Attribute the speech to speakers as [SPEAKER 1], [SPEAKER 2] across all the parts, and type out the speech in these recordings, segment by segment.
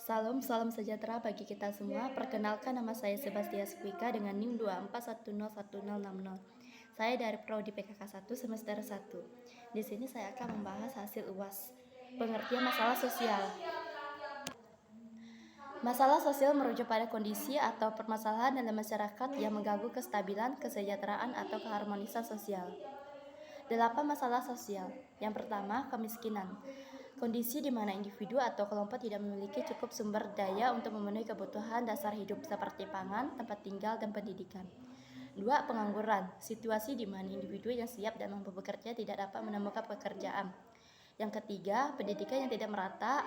[SPEAKER 1] Salam sejahtera bagi kita semua. Perkenalkan nama saya Sebastian Swika dengan NIM 241010060. Saya dari Prodi PKK 1 semester 1. Di sini saya akan membahas hasil UAS. Pengertian masalah sosial. Masalah sosial merujuk pada kondisi atau permasalahan dalam masyarakat yang mengganggu kestabilan, kesejahteraan, atau keharmonisan sosial. 8 masalah sosial. Yang pertama, kemiskinan. Kondisi di mana individu atau kelompok tidak memiliki cukup sumber daya untuk memenuhi kebutuhan dasar hidup seperti pangan, tempat tinggal, dan pendidikan. 2. Pengangguran. Situasi di mana individu yang siap dan mampu bekerja tidak dapat menemukan pekerjaan. Yang ketiga, pendidikan yang tidak merata.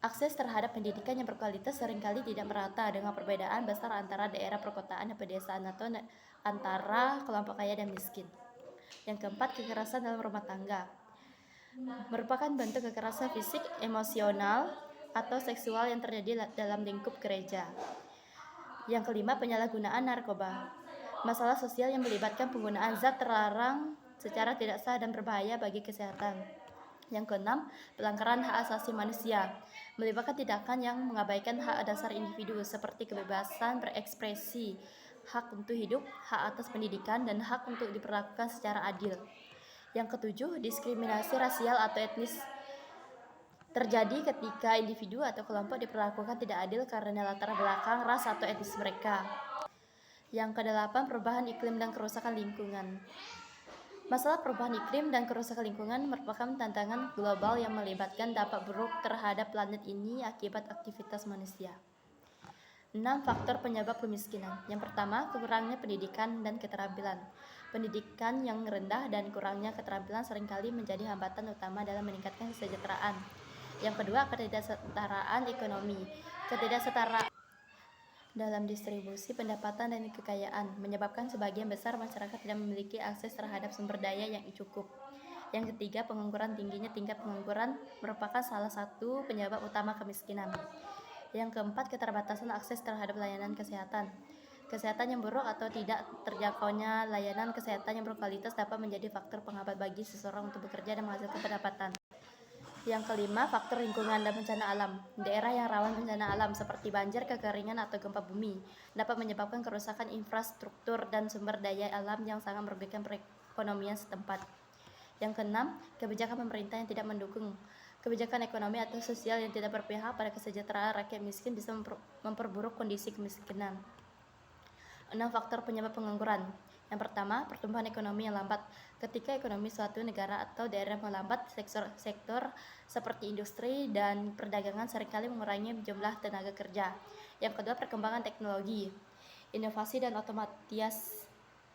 [SPEAKER 1] Akses terhadap pendidikan yang berkualitas seringkali tidak merata dengan perbedaan besar antara daerah perkotaan dan pedesaan atau antara kelompok kaya dan miskin. Yang keempat, kekerasan dalam rumah tangga merupakan bentuk kekerasan fisik, emosional, atau seksual yang terjadi dalam lingkup gereja. Yang kelima, penyalahgunaan narkoba. Masalah sosial yang melibatkan penggunaan zat terlarang secara tidak sah dan berbahaya bagi kesehatan. Yang keenam, pelanggaran hak asasi manusia, melibatkan tindakan yang mengabaikan hak dasar individu seperti kebebasan berekspresi, hak untuk hidup, hak atas pendidikan, dan hak untuk diperlakukan secara adil. Yang ketujuh, diskriminasi rasial atau etnis terjadi ketika individu atau kelompok diperlakukan tidak adil karena latar belakang ras atau etnis mereka. Yang kedelapan, perubahan iklim dan kerusakan lingkungan. Masalah perubahan iklim dan kerusakan lingkungan merupakan tantangan global yang melibatkan dampak buruk terhadap planet ini akibat aktivitas manusia. 6. Faktor penyebab kemiskinan. Yang pertama, kurangnya pendidikan dan keterampilan. Pendidikan yang rendah dan kurangnya keterampilan seringkali menjadi hambatan utama dalam meningkatkan kesejahteraan. Yang kedua, ketidaksetaraan ekonomi. Ketidaksetaraan dalam distribusi pendapatan dan kekayaan menyebabkan sebagian besar masyarakat tidak memiliki akses terhadap sumber daya yang cukup. Yang ketiga, pengangguran. Tingginya tingkat pengangguran merupakan salah satu penyebab utama kemiskinan. Yang keempat, keterbatasan akses terhadap layanan kesehatan. Kesehatan yang buruk atau tidak terjangkaunya layanan kesehatan yang berkualitas dapat menjadi faktor penghambat bagi seseorang untuk bekerja dan menghasilkan pendapatan. Yang kelima, faktor lingkungan dan bencana alam. Daerah yang rawan bencana alam seperti banjir, kekeringan, atau gempa bumi dapat menyebabkan kerusakan infrastruktur dan sumber daya alam yang sangat merugikan perekonomian setempat. Yang keenam, kebijakan pemerintah yang tidak mendukung. Kebijakan ekonomi atau sosial yang tidak berpihak pada kesejahteraan rakyat miskin bisa memperburuk kondisi kemiskinan. 6. Faktor penyebab pengangguran. Yang pertama, pertumbuhan ekonomi yang lambat. Ketika ekonomi suatu negara atau daerah melambat, sektor seperti industri dan perdagangan seringkali mengurangi jumlah tenaga kerja. Yang kedua, perkembangan teknologi. Inovasi dan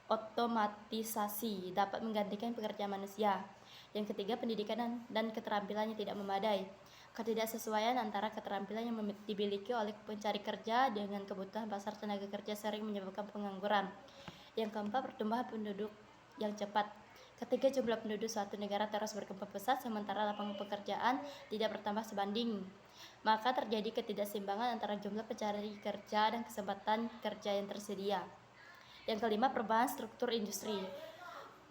[SPEAKER 1] otomatisasi dapat menggantikan pekerjaan manusia. Yang ketiga, pendidikan dan keterampilan yang tidak memadai. Ketidaksesuaian antara keterampilan yang dimiliki oleh pencari kerja dengan kebutuhan pasar tenaga kerja sering menyebabkan pengangguran. Yang keempat, pertumbuhan penduduk yang cepat. Ketika jumlah penduduk suatu negara terus berkembang pesat sementara lapangan pekerjaan tidak bertambah sebanding, maka terjadi ketidakseimbangan antara jumlah pencari kerja dan kesempatan kerja yang tersedia. Yang kelima, perubahan struktur industri.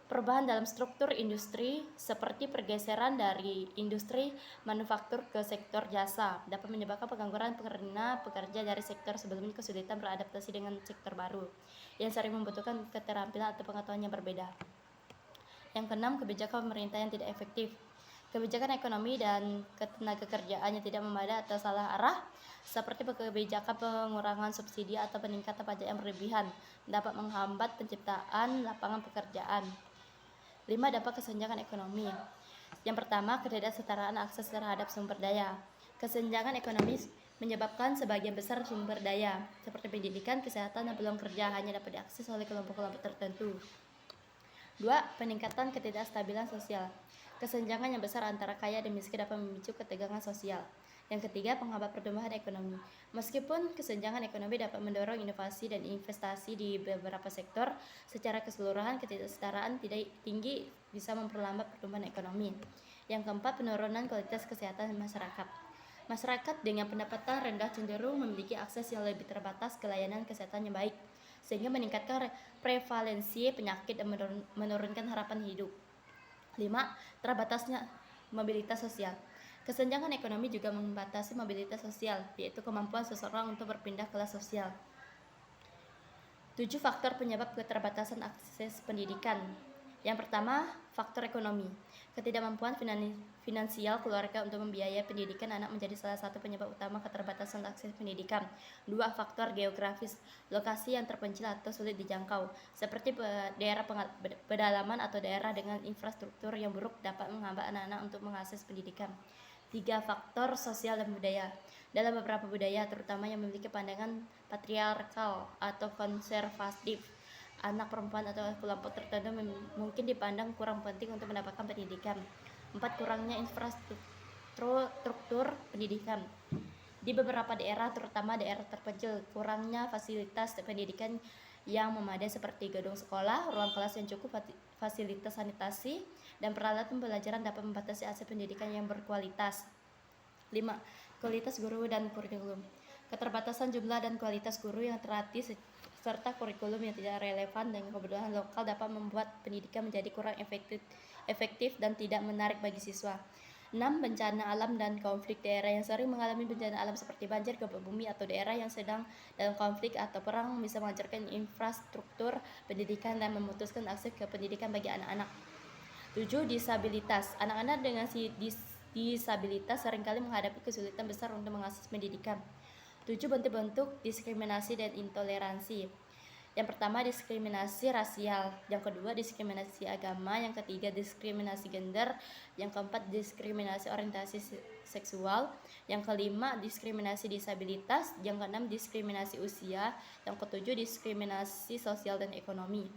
[SPEAKER 1] Perubahan dalam struktur industri seperti pergeseran dari industri manufaktur ke sektor jasa dapat menyebabkan pengangguran karena pekerja dari sektor sebelumnya kesulitan beradaptasi dengan sektor baru yang sering membutuhkan keterampilan atau pengetahuan yang berbeda. Yang keenam, kebijakan pemerintah yang tidak efektif. Kebijakan ekonomi dan ketenagakerjaan yang tidak memadai atau salah arah seperti kebijakan pengurangan subsidi atau peningkatan pajak yang berlebihan dapat menghambat penciptaan lapangan pekerjaan. 5. Dampak kesenjangan ekonomi. Yang pertama, ketidaksetaraan akses terhadap sumber daya. Kesenjangan ekonomi menyebabkan sebagian besar sumber daya seperti pendidikan, kesehatan, dan peluang kerja hanya dapat diakses oleh kelompok-kelompok tertentu. 2. Peningkatan ketidakstabilan sosial. Kesenjangan yang besar antara kaya dan miskin dapat memicu ketegangan sosial. Yang ketiga, penghambat pertumbuhan ekonomi. Meskipun kesenjangan ekonomi dapat mendorong inovasi dan investasi di beberapa sektor, secara keseluruhan ketidaksetaraan tidak tinggi bisa memperlambat pertumbuhan ekonomi. Yang keempat, penurunan kualitas kesehatan masyarakat. Masyarakat dengan pendapatan rendah cenderung memiliki akses yang lebih terbatas ke layanan kesehatan yang baik, sehingga meningkatkan prevalensi penyakit dan menurunkan harapan hidup. 5. Terbatasnya mobilitas sosial. Kesenjangan ekonomi juga membatasi mobilitas sosial, yaitu kemampuan seseorang untuk berpindah kelas sosial. 7 faktor penyebab keterbatasan akses pendidikan. Yang pertama, faktor ekonomi. Ketidakmampuan finansial keluarga untuk membiayai pendidikan anak menjadi salah satu penyebab utama keterbatasan akses pendidikan. 2. Faktor geografis. Lokasi yang terpencil atau sulit dijangkau, seperti daerah pedalaman atau daerah dengan infrastruktur yang buruk dapat menghambat anak-anak untuk mengakses pendidikan. 3. Faktor sosial dan budaya. Dalam beberapa budaya, terutama yang memiliki pandangan patriarkal atau konservatif, anak perempuan atau kelompok tertentu mungkin dipandang kurang penting untuk mendapatkan pendidikan. 4. Kurangnya infrastruktur pendidikan. Di beberapa daerah, terutama daerah terpencil, kurangnya fasilitas pendidikan yang memadai seperti gedung sekolah, ruang kelas yang cukup, fasilitas sanitasi, dan peralatan pembelajaran dapat membatasi akses pendidikan yang berkualitas. 5. Kualitas guru dan kurikulum. Keterbatasan jumlah dan kualitas guru yang terlatih serta kurikulum yang tidak relevan dengan kebutuhan lokal dapat membuat pendidikan menjadi kurang efektif dan tidak menarik bagi siswa. 6. Bencana alam dan konflik. Daerah yang sering mengalami bencana alam seperti banjir, gempa bumi, atau daerah yang sedang dalam konflik atau perang bisa menghancurkan infrastruktur pendidikan dan memutuskan akses ke pendidikan bagi anak-anak. 7. Disabilitas. Anak-anak dengan disabilitas seringkali menghadapi kesulitan besar untuk mengakses pendidikan. 7. Bentuk-bentuk diskriminasi dan intoleransi. Yang pertama, diskriminasi rasial. Yang kedua, diskriminasi agama. Yang ketiga, diskriminasi gender. Yang keempat, diskriminasi orientasi seksual. Yang kelima, diskriminasi disabilitas. Yang keenam, diskriminasi usia. Yang ketujuh, diskriminasi sosial dan ekonomi.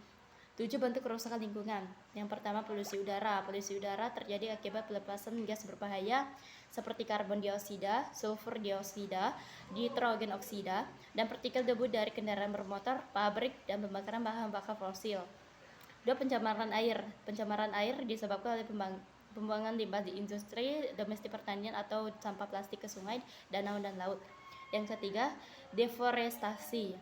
[SPEAKER 1] 7. Bentuk kerusakan lingkungan. Yang pertama, polusi udara. Polusi udara terjadi akibat pelepasan gas berbahaya seperti karbon dioksida, sulfur dioksida, nitrogen oksida, dan partikel debu dari kendaraan bermotor, pabrik, dan pembakaran bahan bakar fosil. 2. Pencemaran air. Pencemaran air disebabkan oleh pembuangan limbah di industri, domestik, pertanian, atau sampah plastik ke sungai, danau, dan laut. Yang ketiga, deforestasi.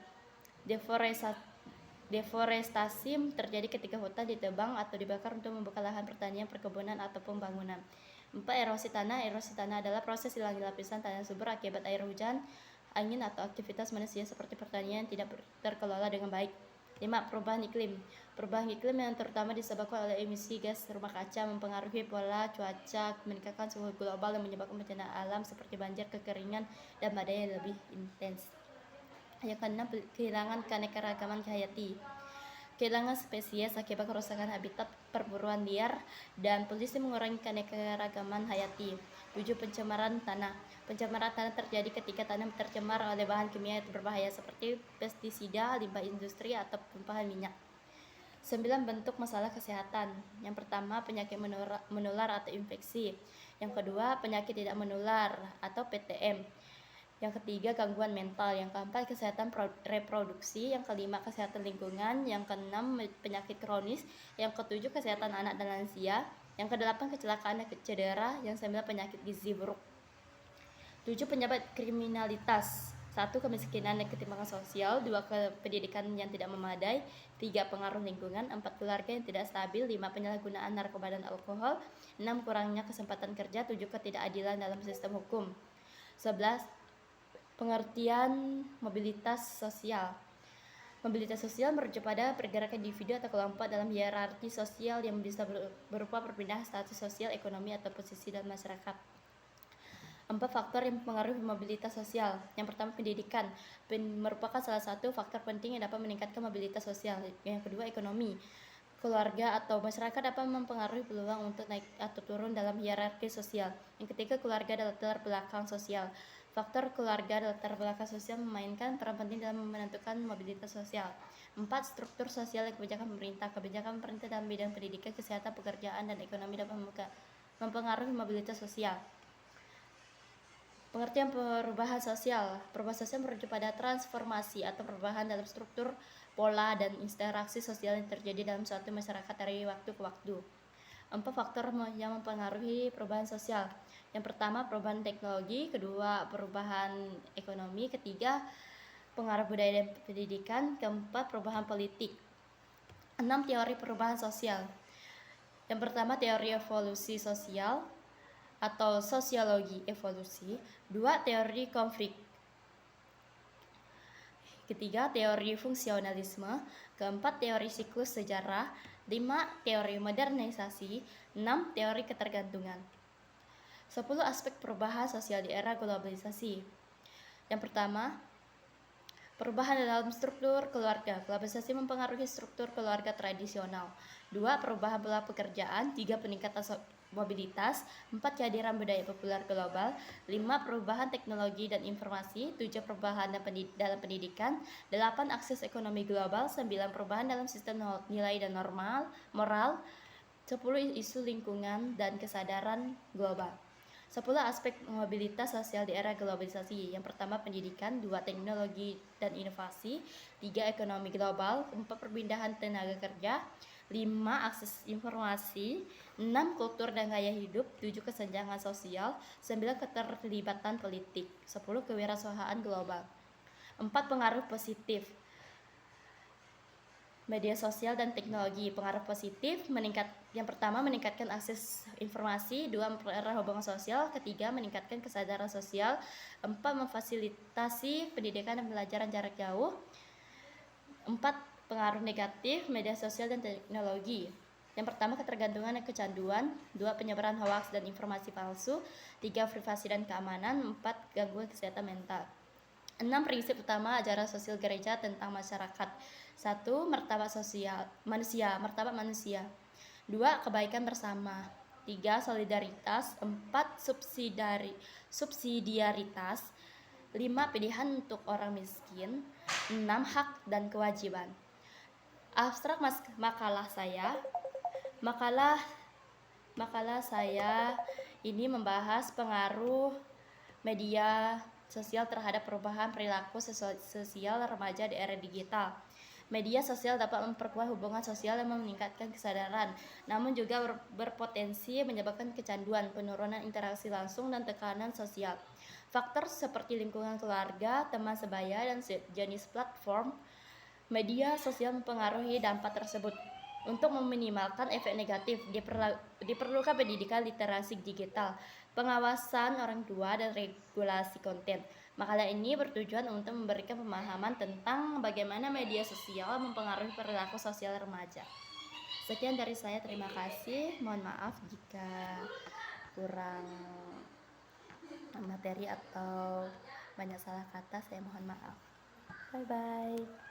[SPEAKER 1] Deforestasi terjadi ketika hutan ditebang atau dibakar untuk membuka lahan pertanian, perkebunan, atau pembangunan. 4. Erosi tanah. Erosi tanah adalah proses hilangnya lapisan tanah subur akibat air hujan, angin, atau aktivitas manusia seperti pertanian yang tidak terkelola dengan baik. 5. Perubahan iklim. Perubahan iklim yang terutama disebabkan oleh emisi gas rumah kaca mempengaruhi pola cuaca, meningkatkan suhu global dan menyebabkan bencana alam seperti banjir, kekeringan, dan badai yang lebih intens. Yang keenam, kehilangan keanekaragaman hayati. Kehilangan spesies akibat kerusakan habitat, perburuan liar, dan polusi mengurangi keanekaragaman hayati. 7. Pencemaran tanah. Pencemaran tanah terjadi ketika tanah tercemar oleh bahan kimia yang berbahaya seperti pestisida, limbah industri, atau tumpahan minyak. 9. Bentuk masalah kesehatan. Yang pertama, penyakit menular atau infeksi. Yang kedua, penyakit tidak menular atau PTM. Yang ketiga, gangguan mental. Yang keempat, kesehatan reproduksi. Yang kelima, kesehatan lingkungan. Yang keenam, penyakit kronis. Yang ketujuh, kesehatan anak dan lansia. Yang kedelapan, kecelakaan dan cedera. Yang sembilan, penyakit gizi buruk. 7. Penyebab kriminalitas. 1. Kemiskinan dan ketimpangan sosial. 2. Pendidikan yang tidak memadai. 3. Pengaruh lingkungan. 4. Keluarga yang tidak stabil. 5. Penyalahgunaan narkoba dan alkohol. 6. Kurangnya kesempatan kerja. 7. Ketidakadilan dalam sistem hukum. 11. Pengertian mobilitas sosial. Mobilitas sosial merujuk pada pergerakan individu atau kelompok dalam hierarki sosial yang bisa berupa perpindahan status sosial, ekonomi, atau posisi dalam masyarakat. 4. Faktor yang mempengaruhi mobilitas sosial. Yang pertama, pendidikan merupakan salah satu faktor penting yang dapat meningkatkan mobilitas sosial. Yang kedua, ekonomi. Keluarga atau masyarakat dapat mempengaruhi peluang untuk naik atau turun dalam hierarki sosial. Yang ketiga, keluarga dan latar belakang sosial. Faktor keluarga dan latar belakang sosial memainkan peran penting dalam menentukan mobilitas sosial. 4. Struktur sosial dan kebijakan pemerintah. Kebijakan pemerintah dalam bidang pendidikan, kesehatan, pekerjaan, dan ekonomi dapat mempengaruhi mobilitas sosial. Pengertian perubahan sosial. Perubahan sosial merujuk pada transformasi atau perubahan dalam struktur, pola, dan interaksi sosial yang terjadi dalam suatu masyarakat dari waktu ke waktu. 4. Faktor yang mempengaruhi perubahan sosial. Yang pertama, perubahan teknologi. Kedua, perubahan ekonomi. Ketiga, pengaruh budaya dan pendidikan. Keempat, perubahan politik. 6. Teori perubahan sosial. Yang pertama, teori evolusi sosial. atau sosiologi evolusi. 2. Teori konflik. Ketiga, teori fungsionalisme. Keempat, teori siklus sejarah. 5. Teori modernisasi. 6. Teori ketergantungan. 10. Aspek perubahan sosial di era globalisasi. Yang pertama, perubahan dalam struktur keluarga. Globalisasi mempengaruhi struktur keluarga tradisional. 2. Perubahan pola pekerjaan. 3. Peningkatan mobilitas. 4. Kehadiran budaya populer global. 5. Perubahan teknologi dan informasi. 7. Perubahan dalam pendidikan. 8. Akses ekonomi global. 9. Perubahan dalam sistem nilai dan moral. 10. Isu lingkungan dan kesadaran global. 10. Aspek mobilitas sosial di era globalisasi. Yang pertama, pendidikan. 2. Teknologi dan inovasi. 3. Ekonomi global. 4. Perpindahan tenaga kerja. 5. Akses informasi. 6. Kultur dan gaya hidup. 7. Kesenjangan sosial. 9. Keterlibatan politik. 10. Kewirausahaan global. 4. Pengaruh positif media sosial dan teknologi. Pengaruh positif yang pertama, meningkatkan akses informasi. 2. Mempererat hubungan sosial. 3. Meningkatkan kesadaran sosial. 4. Memfasilitasi pendidikan dan pembelajaran jarak jauh. 4. Pengaruh negatif media sosial dan teknologi. Yang pertama, ketergantungan dan kecanduan. 2. Penyebaran hoaks dan informasi palsu. 3. Privasi dan keamanan. 4. Gangguan kesehatan mental. 6. Prinsip utama ajaran sosial gereja tentang masyarakat. 1. Martabat manusia. 2. Kebaikan bersama. 3. Solidaritas. 4. Subsidiaritas. 5. Pilihan untuk orang miskin. 6. Hak dan kewajiban. Abstrak makalah saya ini membahas pengaruh media sosial terhadap perubahan perilaku sosial remaja di era digital. Media sosial dapat memperkuat hubungan sosial dan meningkatkan kesadaran, namun juga berpotensi menyebabkan kecanduan, penurunan interaksi langsung, dan tekanan sosial. Faktor seperti lingkungan keluarga, teman sebaya, dan jenis platform media sosial mempengaruhi dampak tersebut. Untuk meminimalkan efek negatif, diperlukan pendidikan literasi digital, pengawasan orang tua, dan regulasi konten. Makalah ini bertujuan untuk memberikan pemahaman tentang bagaimana media sosial mempengaruhi perilaku sosial remaja. Sekian dari saya, terima kasih. Mohon maaf jika kurang materi atau banyak salah kata, saya mohon maaf. Bye-bye.